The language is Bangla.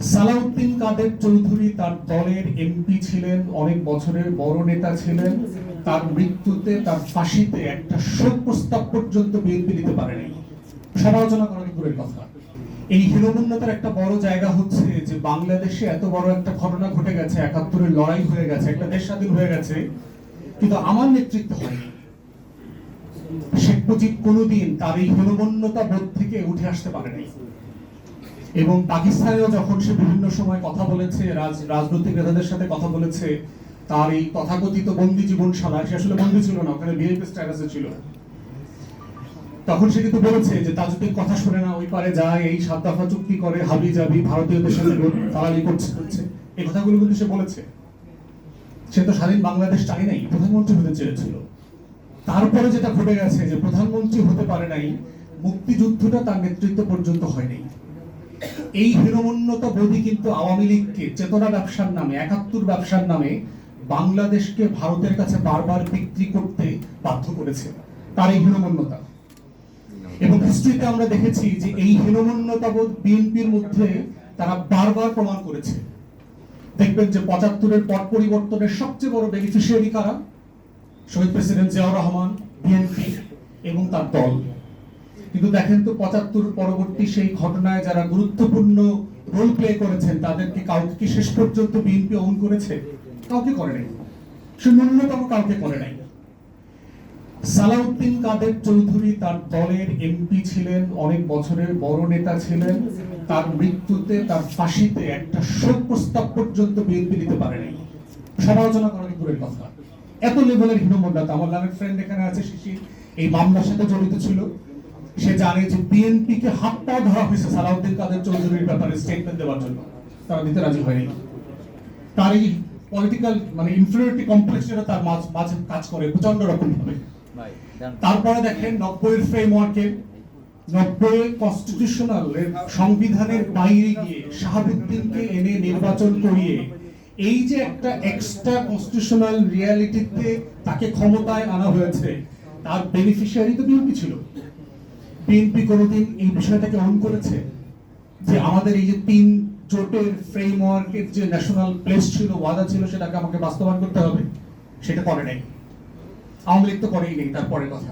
সালাউদ্দিন কাদের চৌধুরী তার দলের এমপি ছিলেন, অনেক বছরের বড় নেতা ছিলেন। তার মৃত্যুতে, তার ফাঁসিতে একটা শোক প্রস্তাব পর্যন্ত বিএনপি দিতে পারেনি। সমালোচনা করা দূরের কথা। এই হীনমন্যতার একটা বড় জায়গা হচ্ছে যে বাংলাদেশে এত বড় একটা ঘটনা ঘটে গেছে, ৭১-এর লড়াই হয়ে গেছে, একটা দেশ স্বাধীন হয়ে গেছে, কিন্তু আমার নেতৃত্ব হয়নি। শেখ মুজিব কোনোদিন তার এই হীনমন্যতা বোধ থেকে উঠে আসতে পারেনি। এবং পাকিস্তানেও যখন সে বিভিন্ন সময় কথা বলেছে, রাজনৈতিক নেতাদের সাথে কথা বলেছে, তার এই তথাকথিত বন্দি জীবনশালায়, সে আসলে বন্দি ছিল না, ওখানে ভিআইপি স্ট্যাটাসে ছিল, তখন সে কিন্তু বলেছে যে তাজউদ্দিন কথা শুনে না, ওই পারে যায়, এই ৭ দফা চুক্তি করে, হাবি জাবি ভারতীয়দের সাথে দালালি করছে, এই কথাগুলো কিন্তু সে বলেছে। সে তো স্বাধীন বাংলাদেশ চাই নাই, প্রধানমন্ত্রী হতে চেয়েছিল। তারপরে যেটা ঘটে গেছে যে প্রধানমন্ত্রী হতে পারে নাই, মুক্তিযুদ্ধটা তার নেতৃত্ব পর্যন্ত হয়নি। এই হীনমন্যতা বোধই কিন্তু আওয়ামী লীগকে চেতনা ব্যবসার নামে, ৭১ ব্যবসার নামে বাংলাদেশকে ভারতের কাছে বারবার বিক্রি করতে বাধ্য করেছে, তার এই হীনমন্যতা। এবং হিস্ট্রিতে আমরা দেখেছি যে এই হীনমন্যতা বোধ বিএনপির মধ্যে তারা বারবার প্রমাণ করেছে। দেখবেন যে ৭৫-এর পট পরিবর্তনের সবচেয়ে বড় বেনিফিশিয়ারি কারা? শহীদ প্রেসিডেন্ট জিয়াউর রহমান, বিএনপি এবং তার দল। কিন্তু দেখেন তো ৭৫ পরবর্তী সেই ঘটনায় যারা গুরুত্বপূর্ণ রোল প্লে করেছেন, তাদেরকে কাউকে কি শেষ পর্যন্ত বিএনপি অন করেছে? কাউকে করে নাই, সে ন্যূনতম কাউকে করে নাই। সালাউদ্দিন কাদের চৌধুরী তার দলের এমপি ছিলেন, অনেক বছরের বড় নেতা ছিলেন। তার মৃত্যুতে, তার ফাঁসিতে একটা শোক প্রস্তাব পর্যন্ত বিএনপি দিতে পারেনি। সমালোচনা করা দূরের কথা। এত লেভেলের হীনমন্যতা। আমার লাভের ফ্রেন্ড এখানে আছে, শিশির, এই মামলার সাথে জড়িত ছিল। সে জানে যে বিএনপি কে হাত পা ধরা হয়েছে সালাউদ্দিন কাদের চৌধুরীর ব্যাপারে স্টেটমেন্ট দেওয়ার জন্য, তারা দিতে রাজি হয়নি। তার এই পলিটিক্যাল ইনফিরিয়রিটি কমপ্লেক্স যেটা তার মাঝে কাজ করে প্রচন্ড রকম ভাবে। তারপরে দেখেন ৯০-এর ফ্রেমওয়ার্কে, ৯০ কনস্টিটিউশনাল সংবিধানের বাইরে গিয়ে শাহাবুদ্দিনকে এনে নির্বাচন করিয়ে এই যে একটা এক্সট্রা কনস্টিটিউশনাল রিয়ালিটিতে তাকে ক্ষমতায় আনা হয়েছে, তার বেনিফিশিয়ারি তো বিএনপি ছিল। বিএনপি কোনোদিন এই বিষয়টাকে অন করেছে যে আমাদের এই যে ৩ জোটের ফ্রেমওয়ার্কের যে ন্যাশনাল প্লেস ছিল, ওয়াদা ছিল, সেটাকে আমাকে বাস্তবায়ন করতে হবে? সেটা করে নাই। আওয়ামী লীগ তো করেই নেই, তারপরে কথা।